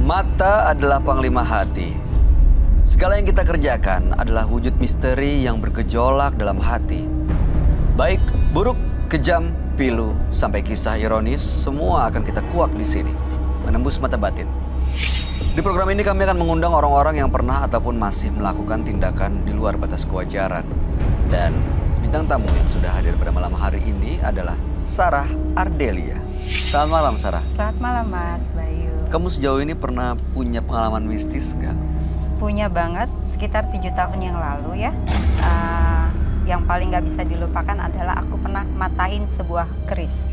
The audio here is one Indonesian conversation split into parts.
Mata adalah panglima hati. Segala yang kita kerjakan adalah wujud misteri yang bergejolak dalam hati. Baik, buruk, kejam, pilu, sampai kisah ironis, semua akan kita kuak di sini. Menembus mata batin. Di program ini kami akan mengundang orang-orang yang pernah ataupun masih melakukan tindakan di luar batas kewajaran. Dan bintang tamu yang sudah hadir pada malam hari ini adalah Sarah Ardelia. Selamat malam, Sarah. Selamat malam, Mas Bayu. Kamu sejauh ini pernah punya pengalaman mistis nggak? Punya banget, sekitar 7 tahun yang lalu ya. Yang paling gak bisa dilupakan adalah aku pernah matain sebuah keris.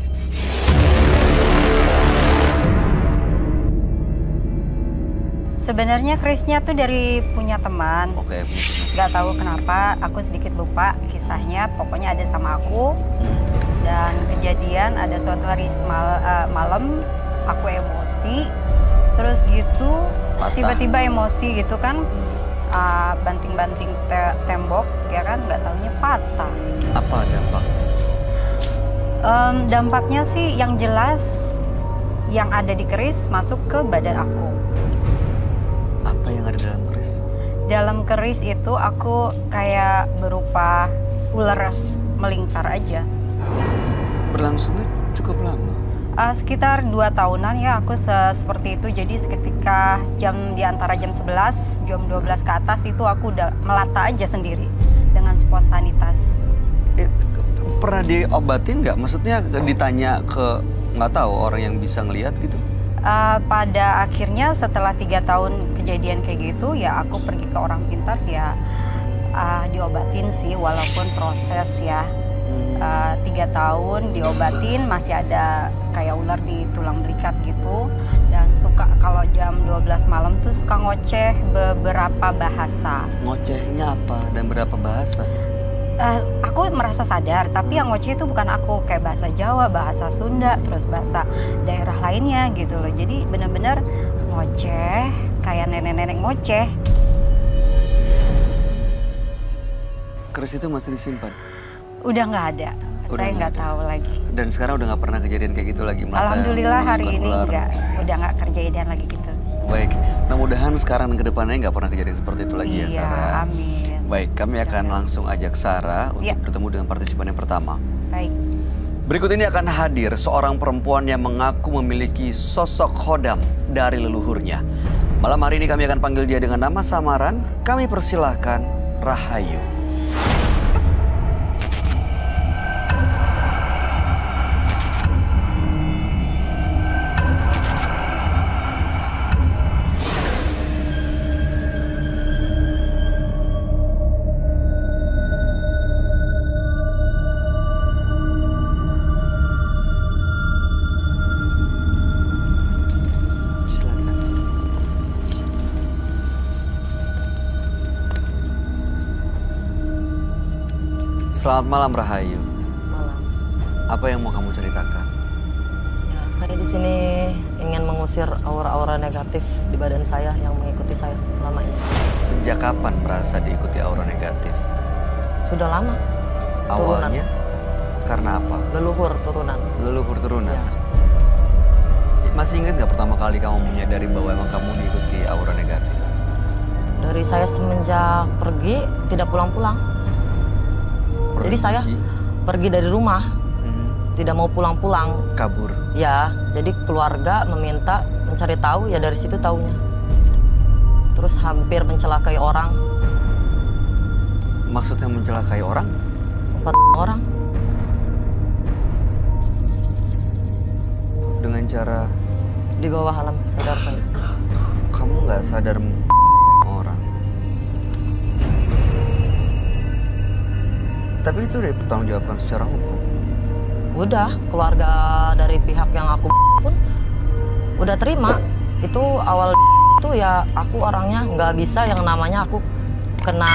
Sebenarnya kerisnya tuh dari punya teman. Oke. Gak tahu kenapa, aku sedikit lupa kisahnya. Pokoknya ada sama aku. Dan kejadian ada suatu hari malam, aku emosi. Terus gitu, tiba-tiba emosi gitu kan. Banting-banting tembok, ya kan, nggak taunya patah. Apa dampak? Dampaknya sih yang jelas, yang ada di keris masuk ke badan aku. Apa yang ada dalam keris? Dalam keris itu aku kayak berupa ular melingkar aja. Berlangsungnya cukup lama. Sekitar 2 tahunan ya aku seperti itu. Jadi seketika di antara jam 11, jam 12 ke atas itu aku udah melata aja sendiri dengan spontanitas. Pernah diobatin nggak? Maksudnya ditanya ke nggak tahu orang yang bisa ngelihat gitu? Pada akhirnya setelah 3 tahun kejadian kayak gitu ya aku pergi ke orang pintar ya diobatin sih walaupun proses ya. 3 tahun diobatin masih ada kayak ular di tulang belikat gitu. Dan suka kalau jam 12 malam tuh suka ngoceh beberapa bahasa. Ngocehnya apa dan berapa bahasa? Aku merasa sadar, tapi yang ngoceh itu bukan aku. Kayak bahasa Jawa, bahasa Sunda, terus bahasa daerah lainnya gitu loh. Jadi benar-benar ngoceh, kayak nenek-nenek ngoceh. Keris itu masih disimpan? Udah nggak ada. Saya nggak tahu lagi. Dan sekarang udah nggak pernah kejadian kayak gitu lagi? Alhamdulillah hari ini udah nggak kejadian lagi gitu. Baik, mudah-mudahan sekarang dan kedepannya nggak pernah kejadian seperti itu lagi ya Sarah. Amin. Baik, kami akan langsung ajak Sarah untuk bertemu dengan partisipan yang pertama. Baik. Berikut ini akan hadir seorang perempuan yang mengaku memiliki sosok khodam dari leluhurnya. Malam hari ini kami akan panggil dia dengan nama samaran. Kami persilahkan Rahayu. Selamat malam Rahayu. Malam. Apa yang mau kamu ceritakan? Ya, saya di sini ingin mengusir aura-aura negatif di badan saya yang mengikuti saya selama ini. Sejak kapan merasa diikuti aura negatif? Sudah lama. Awalnya karena apa? Leluhur turunan. Leluhur turunan. Ya. Masih ingat nggak pertama kali kamu menyadari bahwa emang kamu diikuti aura negatif? Dari saya semenjak pergi tidak pulang-pulang. Jadi saya pergi dari rumah, tidak mau pulang-pulang. Kabur? Ya, jadi keluarga meminta mencari tahu, ya dari situ taunya. Terus hampir mencelakai orang. Maksudnya mencelakai orang? Sempat orang. Dengan cara? Di bawah alam sadar saya. Kamu nggak sadar orang? Tapi itu udah dipertanggungjawabkan secara hukum. Udah, keluarga dari pihak yang aku pun udah terima. Itu awal itu ya aku orangnya nggak bisa yang namanya aku kena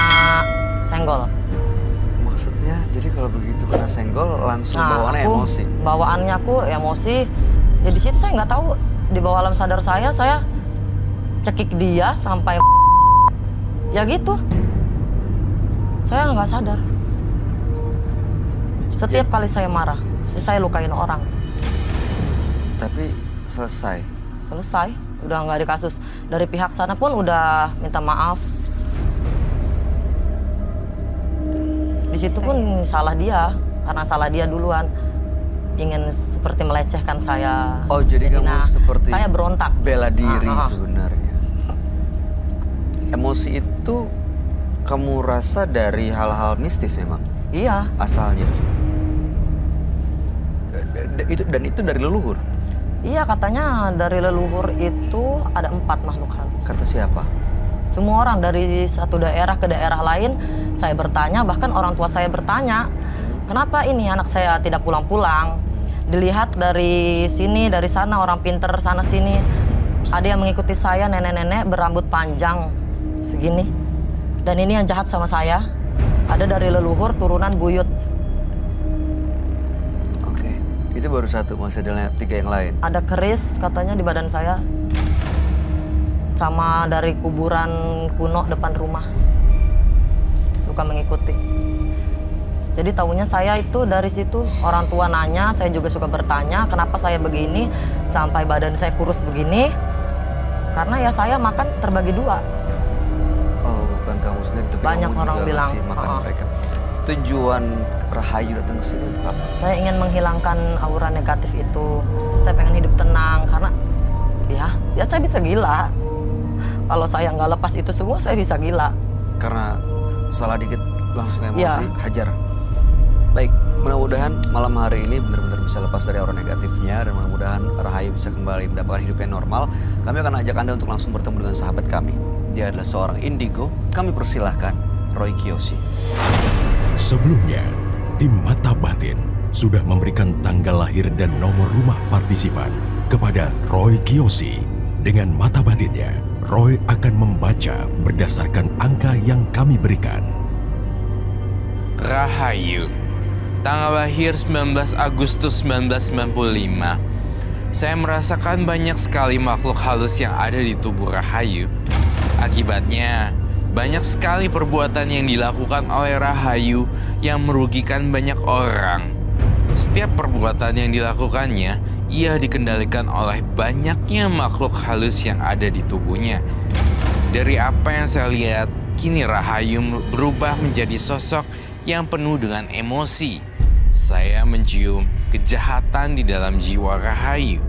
senggol. Maksudnya jadi kalau begitu kena senggol langsung bawaannya emosi? Bawaannya aku emosi. Ya di situ saya nggak tahu, di bawah alam sadar saya cekik dia sampai ya gitu. Saya nggak sadar. Setiap kali saya marah, saya lukain orang. Tapi selesai? Selesai. udah nggak di kasus. Dari pihak sana pun udah minta maaf. Di situ pun salah dia, karena salah dia duluan. Ingin seperti melecehkan saya. Oh, jadi kamu seperti saya berontak. Bela diri sebenarnya. Emosi itu kamu rasa dari hal-hal mistis memang? Iya. Asalnya? Dan itu dari leluhur? Iya, katanya dari leluhur itu ada 4 makhluk halus. Kata siapa? Semua orang dari satu daerah ke daerah lain, saya bertanya, bahkan orang tua saya bertanya, kenapa ini anak saya tidak pulang-pulang? Dilihat dari sini, dari sana, orang pinter sana sini. Ada yang mengikuti saya, nenek-nenek berambut panjang segini. Dan ini yang jahat sama saya, ada dari leluhur turunan buyut. Oke, itu baru satu, masih ada 3 yang lain? Ada keris katanya di badan saya. Sama dari kuburan kuno depan rumah. Suka mengikuti. Jadi tahunya saya itu dari situ, orang tua nanya, saya juga suka bertanya kenapa saya begini, sampai badan saya kurus begini. Karena ya saya makan terbagi 2. Oh, bukan kamu sendiri, tapi Banyak kamu orang juga bilang, ngasih makan mereka. Tujuan Rahayu datang ke sini untuk apa? Saya ingin menghilangkan aura negatif itu. Saya pengen hidup tenang, karena ya saya bisa gila. Kalau saya nggak lepas itu semua, saya bisa gila. Karena salah dikit langsung emosi, Ya. hajar. Baik, mudah-mudahan malam hari ini benar-benar bisa lepas dari aura negatifnya dan mudah-mudahan Rahayu bisa kembali mendapatkan hidup yang normal. Kami akan ajak Anda untuk langsung bertemu dengan sahabat kami. Dia adalah seorang indigo. Kami persilahkan Roy Kiyoshi. Sebelumnya, tim Mata Batin sudah memberikan tanggal lahir dan nomor rumah partisipan kepada Roy Kiyoshi. Dengan mata batinnya, Roy akan membaca berdasarkan angka yang kami berikan. Rahayu, tanggal lahir 19 Agustus 1995. Saya merasakan banyak sekali makhluk halus yang ada di tubuh Rahayu. Akibatnya, banyak sekali perbuatan yang dilakukan oleh Rahayu yang merugikan banyak orang. Setiap perbuatan yang dilakukannya, ia dikendalikan oleh banyaknya makhluk halus yang ada di tubuhnya. Dari apa yang saya lihat, kini Rahayu berubah menjadi sosok yang penuh dengan emosi. Saya mencium kejahatan di dalam jiwa Rahayu.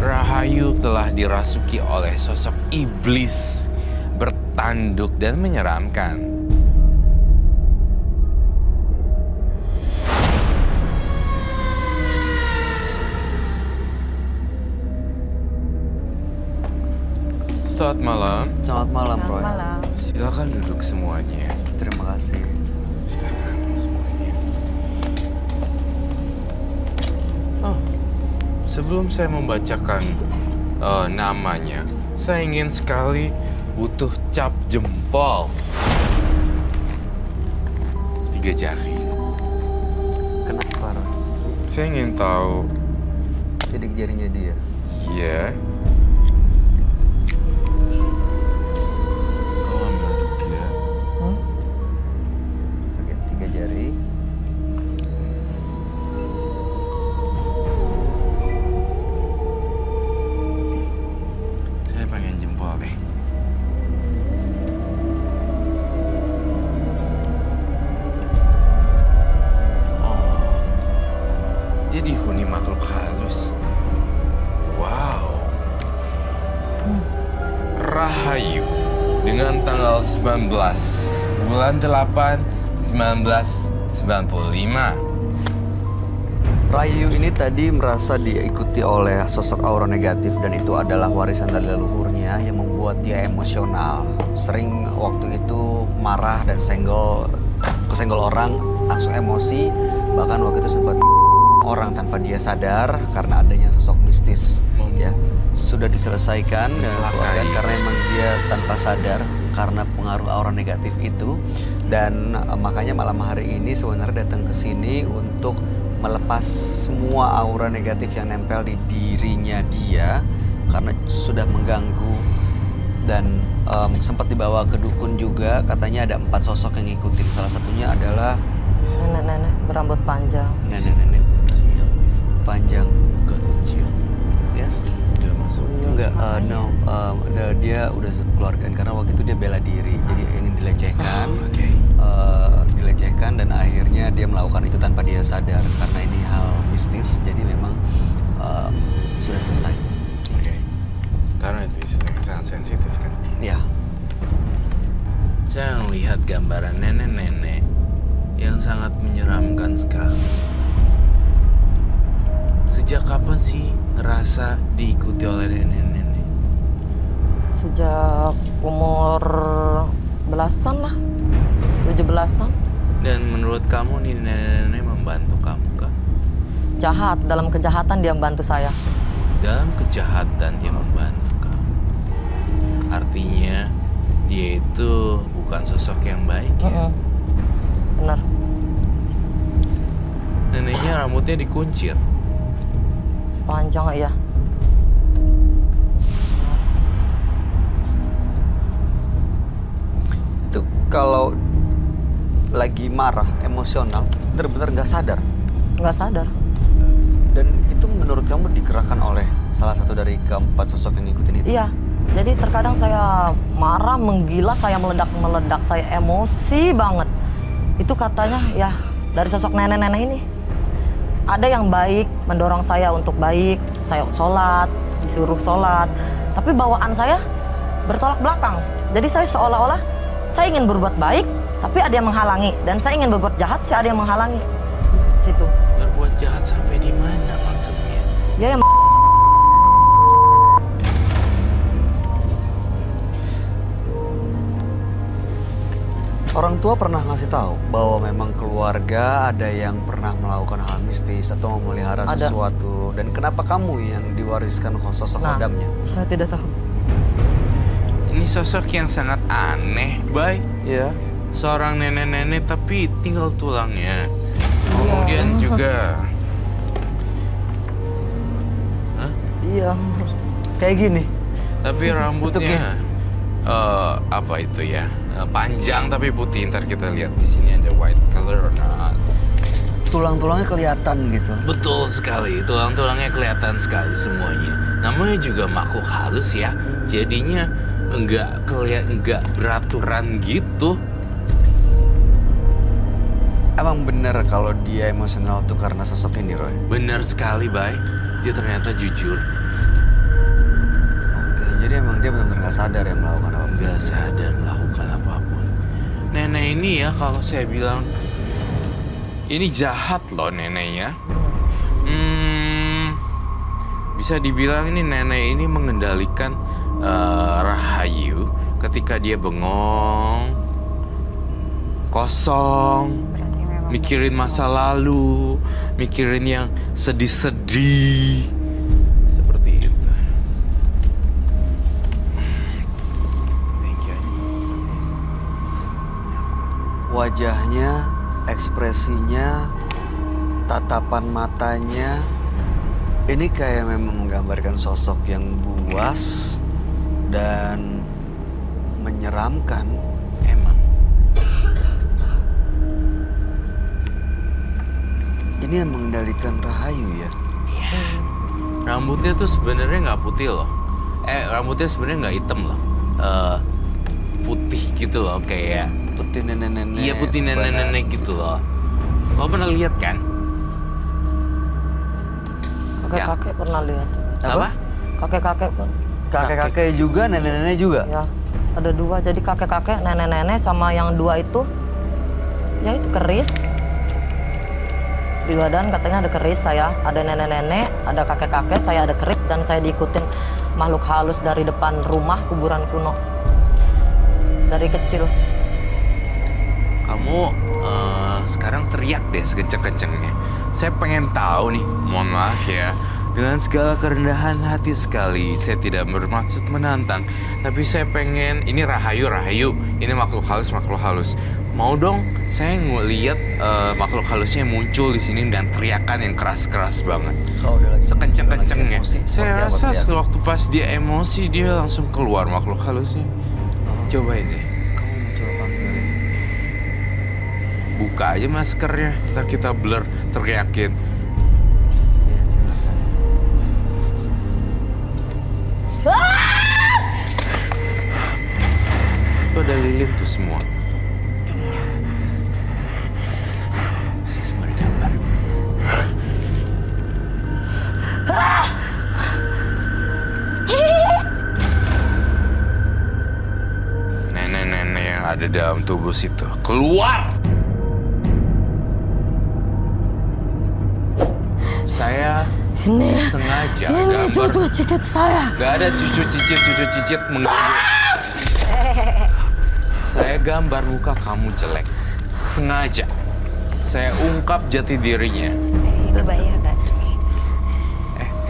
Rahayu telah dirasuki oleh sosok iblis, bertanduk dan menyeramkan. Selamat malam. Selamat malam, Selamat Roy. malam. Silakan duduk semuanya. Terima kasih. Silakan semuanya. Oh, sebelum saya membacakan namanya, saya ingin sekali butuh cap jempol. 3 jari. Kenapa, Roy? Saya ingin tahu. Sidik jarinya dia. Iya. Kau ambil 3. Oke, 3 jari. Saya pengen jempol deh. Oh, dia dihuni makhluk halus. Wow. Rahayu dengan tanggal 19 bulan 8 1995. Rahayu ini tadi merasa diikuti oleh sosok aura negatif dan itu adalah warisan dari leluhurnya yang membuat dia emosional. Sering waktu itu marah dan kesenggol orang, langsung emosi. Bahkan waktu itu sempat orang tanpa dia sadar karena adanya sosok mistis. Ya, sudah diselesaikan dan dikeluarkan karena emang dia tanpa sadar karena pengaruh aura negatif itu. Dan makanya malam hari ini sebenarnya datang ke sini untuk melepas semua aura negatif yang nempel di dirinya dia karena sudah mengganggu. Dan sempat dibawa ke dukun juga, katanya ada 4 sosok yang ngikutin. Salah satunya adalah Nenek-nenek berambut panjang. nenek-nenek panjang. Kecil. Yes? Udah masuk. Enggak, no. nggak sadar karena ini hal mistis, jadi memang sudah selesai. Oke. Karena itu isu yang sangat sensitif kan. Ya, Saya melihat gambaran nenek-nenek yang sangat menyeramkan sekali. Sejak kapan sih ngerasa diikuti oleh nenek-nenek? Sejak umur belasan lah, 17-an. Dan menurut kamu nih nenek-nenek membantu kamu kah? Jahat, dalam kejahatan dia membantu saya. Dalam kejahatan dia membantu kamu. Artinya dia itu bukan sosok yang baik ya. Benar. Neneknya rambutnya dikuncir. Panjang ya. itu kalau lagi marah, emosional, benar-benar nggak sadar. Nggak sadar. Dan itu menurut kamu digerakkan oleh salah satu dari keempat sosok yang ngikutin itu? Iya. Jadi terkadang saya marah, menggila, saya meledak-meledak, saya emosi banget. Itu katanya ya dari sosok nenek-nenek ini. Ada yang baik, mendorong saya untuk baik, saya sholat, disuruh sholat. Tapi bawaan saya bertolak belakang. Jadi saya seolah-olah saya ingin berbuat baik, tapi ada yang menghalangi. Dan saya ingin berbuat jahat, saya ada yang menghalangi. Situ. Berbuat jahat sampai di mana maksudnya? Ya yang Orang tua pernah ngasih tahu bahwa memang keluarga ada yang pernah melakukan hal mistis atau memelihara Ada. sesuatu. Dan kenapa kamu yang diwariskan sosok Adamnya? saya tidak tahu. Ini sosok yang sangat aneh, Bay. Iya. Seorang nenek-nenek tapi tinggal tulangnya. Kemudian juga Iya. Kayak gini. tapi rambutnya Bentuknya. apa itu ya? Panjang tapi putih. Ntar kita lihat di sini ada white color or not. Tulang-tulangnya kelihatan gitu. Betul sekali, tulang-tulangnya kelihatan sekali semuanya. Namanya juga makhluk halus ya. Jadinya enggak beraturan gitu. Emang bener kalau dia emosional tuh karena sosok ini, Roy? Benar sekali, Bay. Dia ternyata jujur. Oke, jadi emang dia benar-benar nggak sadar yang melakukan apa. Gak sadar melakukan apapun. Nenek ini ya kalau saya bilang ini jahat loh neneknya. Bisa dibilang ini nenek ini mengendalikan Rahayu ketika dia bengong, kosong, Berarti memang mikirin masa lalu, mikirin yang sedih-sedih. Seperti itu. Thank you. Wajahnya, ekspresinya, tatapan matanya, ini kayak memang menggambarkan sosok yang buas dan menyeramkan. Emang. Ini yang mengendalikan Rahayu ya. Rambutnya tuh sebenarnya nggak putih loh. Rambutnya sebenarnya nggak hitam loh. Putih gitu loh kayak. Putih nenek-nenek. Iya putih nenek-nenek gitu loh. Lo pernah lihat kan? Kakek-kakek pernah lihat. Apa? Kakek-kakek pun. Kakek-kakek juga, nenek-nenek juga. Ya, ada dua. Jadi kakek-kakek, nenek-nenek sama yang dua itu, ya itu keris. Di badan katanya ada keris saya, ada nenek-nenek, ada kakek-kakek, saya ada keris dan saya diikutin makhluk halus dari depan rumah kuburan kuno. Dari kecil. Kamu sekarang teriak deh sekenceng-kencengnya. Saya pengen tahu nih, mohon maaf ya. Dengan segala kerendahan hati sekali, saya tidak bermaksud menantang. Tapi saya pengen, ini Rahayu, ini makhluk halus. Mau dong, saya ngeliat makhluk halusnya muncul di sini dan teriakan yang keras-keras banget. Kalau udah lagi Sekenceng-kencengnya. emosi, seperti Saya apa rasa kelihatan? waktu pas dia emosi, dia langsung keluar makhluk halusnya. Cobain deh. Kamu muncul panggil. Buka aja maskernya, ntar kita blur, teriakin. Ya silakan. Itu ada lilin tuh semua. Semua ada gambar. ada dalam tubuh situ. Keluar! Saya sengaja Ini gambar. cucu cicit saya. Gak ada cucu cicit mengganggu. Saya gambar muka kamu jelek. Sengaja. Saya ungkap jati dirinya. Itu bayar kan?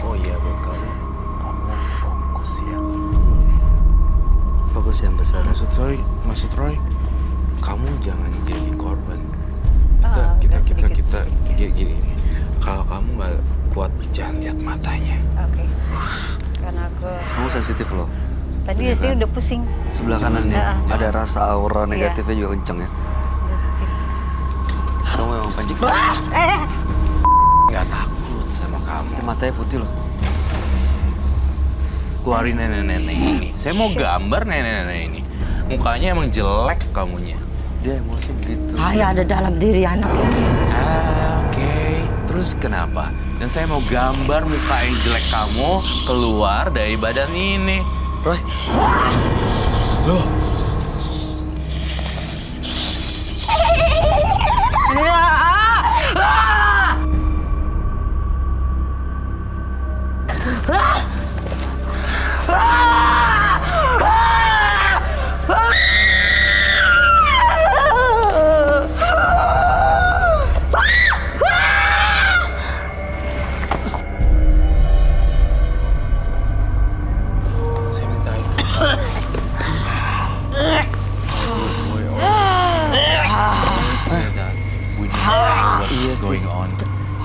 Oh iya buat kamu. Kamu fokus ya. Fokus yang besar. Maksud Roy, kamu jangan jadi korban. Kita gini. Kalau kamu nggak kuat, jangan lihat matanya. Oke. Karena aku Kamu sensitif loh. tadi di sini udah pusing. Sebelah kanan nih ada rasa aura Iya. negatifnya juga kenceng ya. Udah pusing. Kamu emang pancing. Nggak takut sama kamu. Matanya putih loh. Keluarin nenek-nenek ini. Saya mau gambar nenek-nenek ini. Mukanya emang jelek kamunya. Dia emosi begitu. Saya ada dalam diri anak ini. Oke. Terus kenapa? Dan saya mau gambar muka yang jelek kamu keluar dari badan ini. Roy. Loh, Saya minta itu. Iya sih. Going on.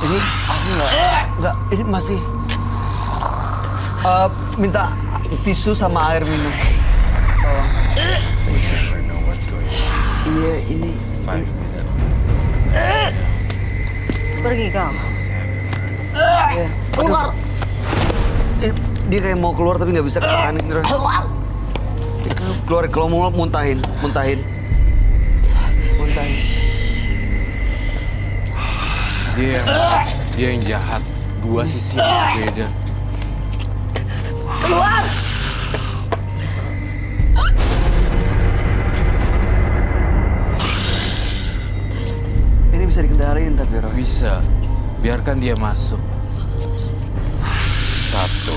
Ini aku nggak. Ini masih. Minta tisu sama air minum. Tolong. Never know what's going on. Iya ini. 5 minutes. Pergi kamu. Iya. Keluar. Dia kayak mau keluar tapi nggak bisa ketahanin. Keluar. Keluar kalau mau muntahin. Dia yang jahat. Dua sisi yang berbeda. Keluar! Ini bisa dikendaliin tapi Roy. Bisa. Biarkan dia masuk. 1,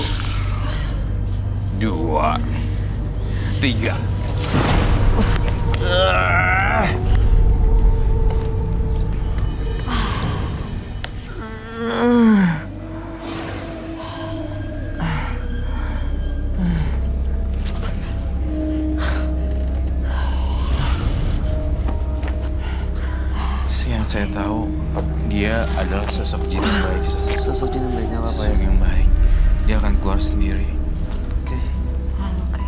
2, 3. Yang saya tahu, dia adalah sosok jin yang baik, Sosok jin yang baik nggak apa-apa ya. sosok yang baik. Dia akan keluar sendiri. Oke. Oke.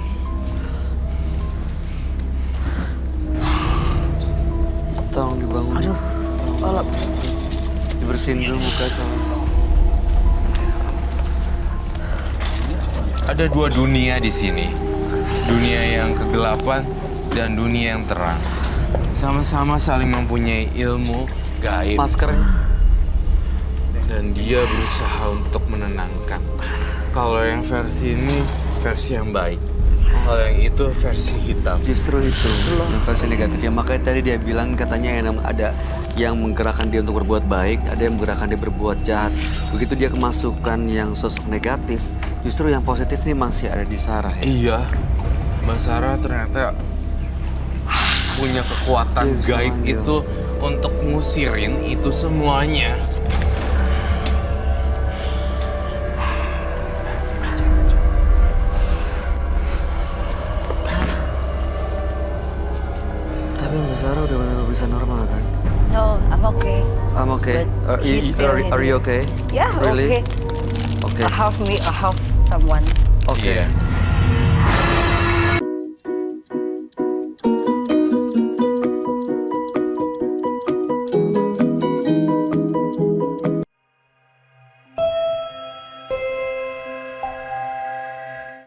Tolong dibangun. Tolong. Dibersihin dulu muka tolong. Ada dua dunia di sini. Dunia yang kegelapan dan dunia yang terang. Sama-sama saling mempunyai ilmu gaib. Maskernya. Dan dia berusaha untuk menenangkan. Kalau yang versi ini versi yang baik. Kalau yang itu versi hitam. Justru itu yang versi negatifnya. Makanya tadi dia bilang katanya ada yang menggerakkan dia untuk berbuat baik, ada yang menggerakkan dia berbuat jahat. Begitu dia kemasukan yang sosok negatif, justru yang positif nih masih ada di Sarah ya. Iya, Mbak Sarah ternyata punya kekuatan Dia bisa gaib manggil. itu untuk ngusirin itu semuanya. Tapi Mbak Sarah udah benar-benar bisa normal kan? No, I'm okay. I'm okay. But he's still Are you okay? Yeah, Really? okay. Okay. I have me, I have someone. Okay. Iya.